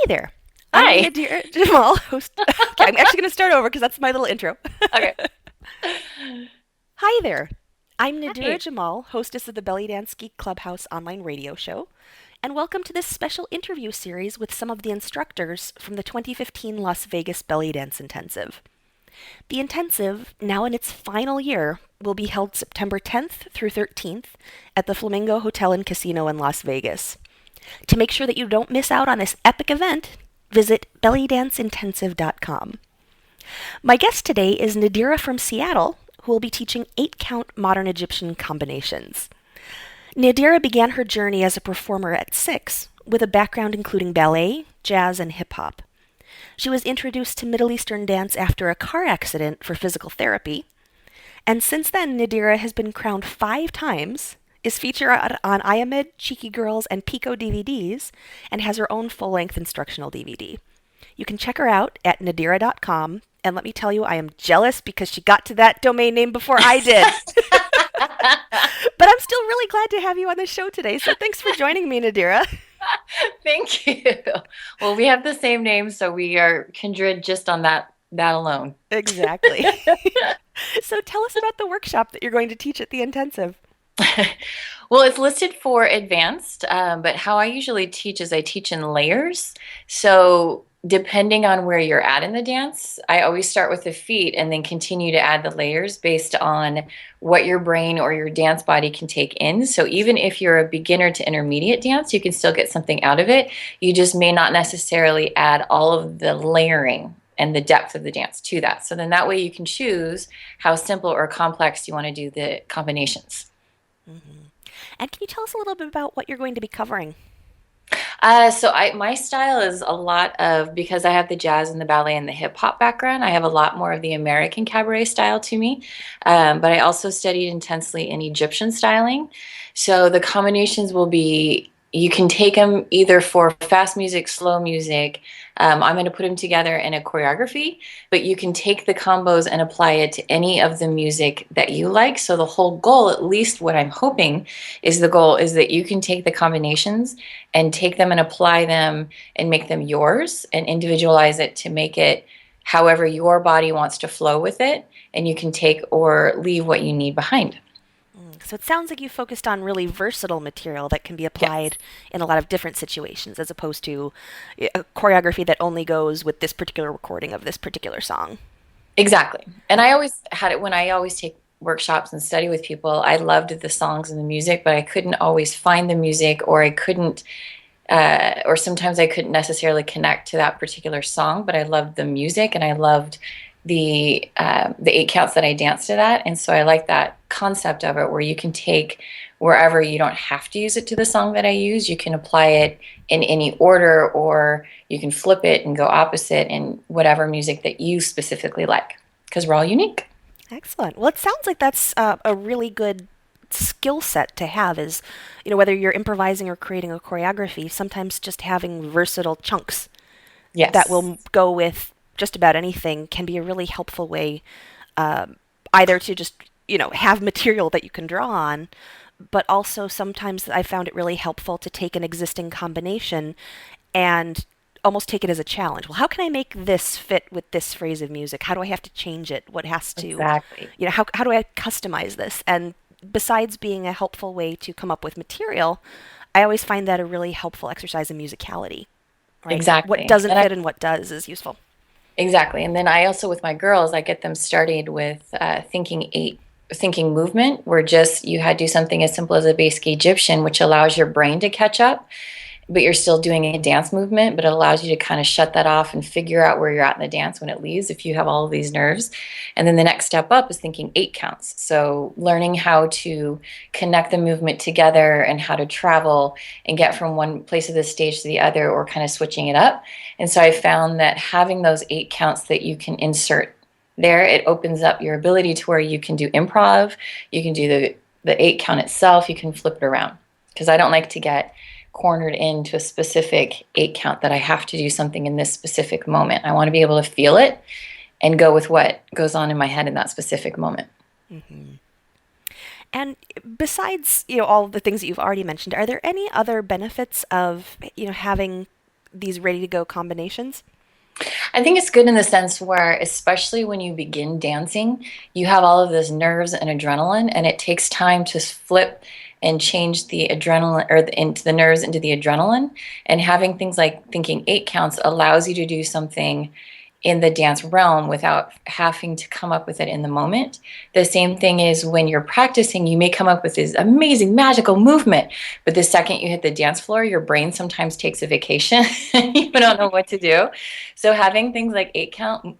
there. I'm Hi. Nadira Jamal, host. Okay, I'm actually going to start over because that's my little intro. Okay. Hi there. I'm Nadira Hi. Jamal, hostess of the Belly Dance Geek Clubhouse online radio show, and welcome to this special interview series with some of the instructors from the 2015 Las Vegas Belly Dance Intensive. The intensive, now in its final year, will be held September 10th through 13th at the Flamingo Hotel and Casino in Las Vegas. To make sure that you don't miss out on this epic event, visit bellydanceintensive.com. My guest today is Nadira from Seattle, who will be teaching 8-count modern Egyptian combinations. Nadira began her journey as a performer at 6, with a background including ballet, jazz, and hip hop. She was introduced to Middle Eastern dance after a car accident for physical therapy, and since then Nadira has been crowned 5 times, is featured on Iamid, Cheeky Girls, and Pico DVDs, and has her own full-length instructional DVD. You can check her out at nadira.com, and let me tell you, I am jealous because she got to that domain name before I did. But I'm still really glad to have you on the show today, so thanks for joining me, Nadira. Thank you. Well, we have the same name, so we are kindred just on that alone. Exactly. So tell us about the workshop that you're going to teach at the intensive. Well, it's listed for advanced, but how I usually teach is I teach in layers. So depending on where you're at in the dance, I always start with the feet and then continue to add the layers based on what your brain or your dance body can take in. So even if you're a beginner to intermediate dance, you can still get something out of it. You just may not necessarily add all of the layering and the depth of the dance to that. So then that way you can choose how simple or complex you want to do the combinations. Mm-hmm. And can you tell us a little bit about what you're going to be covering? My style is a lot of, because I have the jazz and the ballet and the hip hop background, I have a lot more of the American cabaret style to me. But I also studied intensely in Egyptian styling. So the combinations will be, you can take them either for fast music, slow music. I'm going to put them together in a choreography, but you can take the combos and apply it to any of the music that you like. So the whole goal, at least what I'm hoping is the goal, is that you can take the combinations and take them and apply them and make them yours and individualize it to make it however your body wants to flow with it. And you can take or leave what you need behind. So it sounds like you focused on really versatile material that can be Yes. applied in a lot of different situations, as opposed to a choreography that only goes with this particular recording of this particular song. Exactly. And I always had it when I always take workshops and study with people. I loved the songs and the music, but I couldn't always find the music, or I couldn't, or sometimes I couldn't necessarily connect to that particular song. But I loved the music, and I loved the 8 counts that I danced to that. And so I like that concept of it, where you can take wherever you don't have to use it to the song that I use. You can apply it in any order, or you can flip it and go opposite in whatever music that you specifically like, because we're all unique. Excellent. Well, it sounds like that's a really good skill set to have is, whether you're improvising or creating a choreography, sometimes just having versatile chunks that Yes. will go with just about anything can be a really helpful way, either to just, have material that you can draw on, but also sometimes I found it really helpful to take an existing combination and almost take it as a challenge. Well, how can I make this fit with this phrase of music? How do I have to change it? What has to, Exactly. how do I customize this? And besides being a helpful way to come up with material, I always find that a really helpful exercise in musicality, right? What Exactly. doesn't fit and what does is useful. Exactly. And then I also, with my girls, I get them started with thinking movement, where just you had to do something as simple as a basic Egyptian, which allows your brain to catch up, but you're still doing a dance movement, but it allows you to kind of shut that off and figure out where you're at in the dance when it leaves, if you have all of these nerves. And then the next step up is thinking 8 counts. So learning how to connect the movement together and how to travel and get from one place of the stage to the other, or kind of switching it up. And so I found that having those 8 counts that you can insert there, it opens up your ability to where you can do improv, you can do the 8 count itself, you can flip it around. Because I don't like to get cornered into a specific 8 count that I have to do something in this specific moment. I want to be able to feel it and go with what goes on in my head in that specific moment. Mm-hmm. And besides, all the things that you've already mentioned, are there any other benefits of, having these ready to go combinations? I think it's good in the sense where, especially when you begin dancing, you have all of this nerves and adrenaline, and it takes time to flip and change the adrenaline or into the nerves into the adrenaline. And having things like thinking 8 counts allows you to do something in the dance realm without having to come up with it in the moment. The same thing is when you're practicing, you may come up with this amazing magical movement, but the second you hit the dance floor, your brain sometimes takes a vacation and you don't know what to do. So having things like 8 count,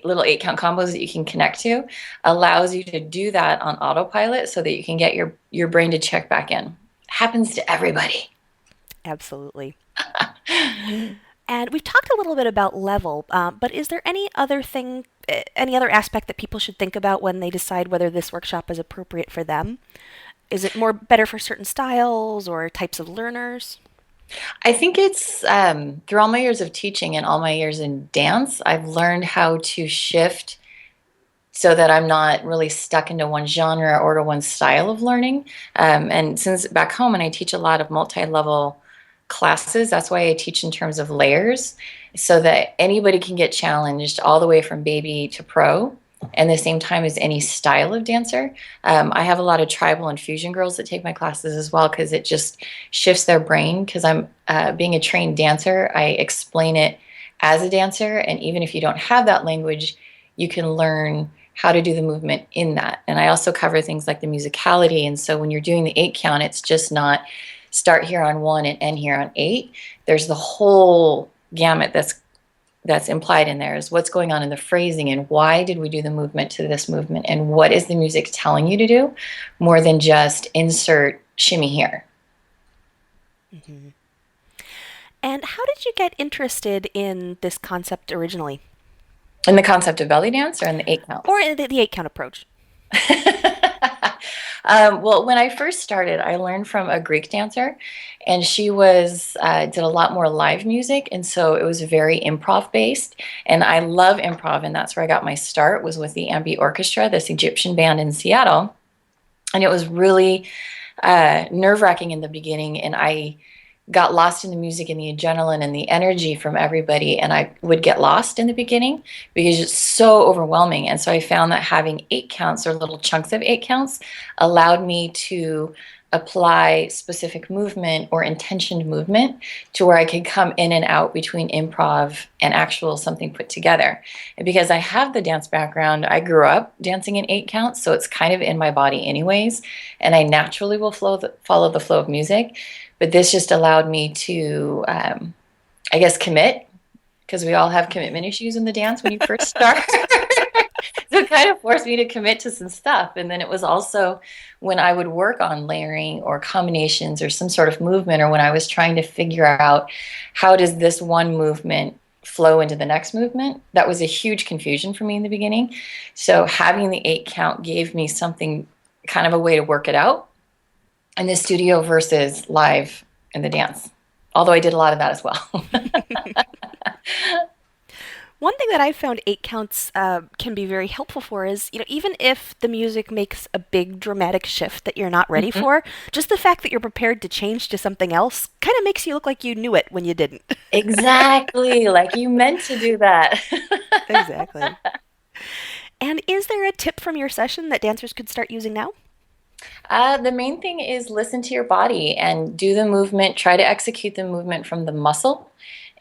little 8 count combos that you can connect to allows you to do that on autopilot so that you can get your brain to check back in. Happens to everybody. Absolutely. And we've talked a little bit about level, but is there any other aspect that people should think about when they decide whether this workshop is appropriate for them? Is it more better for certain styles or types of learners? I think it's through all my years of teaching and all my years in dance, I've learned how to shift so that I'm not really stuck into one genre or to one style of learning. And since back home, and I teach a lot of multi-level classes, that's why I teach in terms of layers, so that anybody can get challenged all the way from baby to pro. And the same time as any style of dancer. I have a lot of tribal and fusion girls that take my classes as well because it just shifts their brain. Because I'm being a trained dancer, I explain it as a dancer, and even if you don't have that language, you can learn how to do the movement in that. And I also cover things like the musicality. And so when you're doing the 8 count, it's just not start here on 1 and end here on 8. There's the whole gamut that's implied in there is what's going on in the phrasing and why did we do the movement to this movement and what is the music telling you to do more than just insert shimmy here. Mm-hmm. And how did you get interested in this concept originally? In the concept of belly dance or in the 8 count? Or in the 8 count approach? Well, when I first started, I learned from a Greek dancer, and she was did a lot more live music, and so it was very improv based. And I love improv, and that's where I got my start. Was with the Ambi Orchestra, this Egyptian band in Seattle, and it was really nerve wracking in the beginning, and I got lost in the music and the adrenaline and the energy from everybody. And I would get lost in the beginning because it's so overwhelming. And so I found that having 8 counts or little chunks of 8 counts allowed me to apply specific movement or intentioned movement to where I could come in and out between improv and actual something put together. And because I have the dance background, I grew up dancing in 8 counts, so it's kind of in my body anyways, and I naturally will follow the flow of music. But this just allowed me to, I guess, commit, because we all have commitment issues in the dance when you first start. So it kind of forced me to commit to some stuff. And then it was also when I would work on layering or combinations or some sort of movement, or when I was trying to figure out how does this one movement flow into the next movement, that was a huge confusion for me in the beginning. So having the 8 count gave me something, kind of a way to work it out in the studio versus live in the dance. Although I did a lot of that as well. One thing that I've found 8 counts can be very helpful for is, even if the music makes a big dramatic shift that you're not ready for, just the fact that you're prepared to change to something else kind of makes you look like you knew it when you didn't. Exactly, like you meant to do that. Exactly. And is there a tip from your session that dancers could start using now? The main thing is listen to your body and do the movement. Try to execute the movement from the muscle.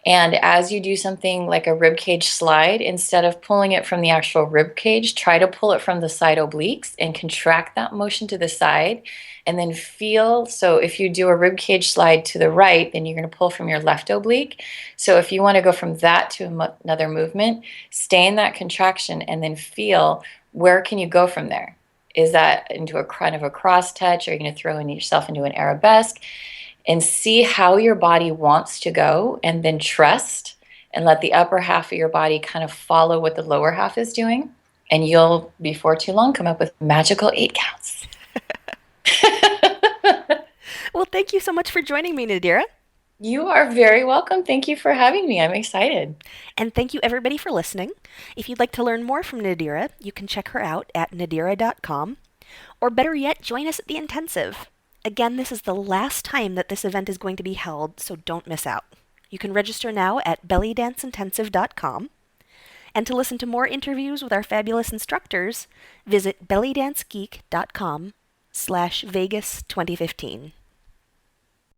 And as you do something like a rib cage slide, instead of pulling it from the actual rib cage, try to pull it from the side obliques and contract that motion to the side. And then feel, so if you do a rib cage slide to the right, then you're going to pull from your left oblique. So if you want to go from that to another movement, stay in that contraction and then feel where can you go from there. Is that into a kind of a cross touch? Or are you going to throw yourself into an arabesque? And see how your body wants to go, and then trust and let the upper half of your body kind of follow what the lower half is doing. And you'll, before too long, come up with magical 8 counts. Well, thank you so much for joining me, Nadira. You are very welcome. Thank you for having me. I'm excited. And thank you, everybody, for listening. If you'd like to learn more from Nadira, you can check her out at nadira.com. Or better yet, join us at the intensive. Again, this is the last time that this event is going to be held, so don't miss out. You can register now at bellydanceintensive.com. And to listen to more interviews with our fabulous instructors, visit bellydancegeek.com/Vegas 2015.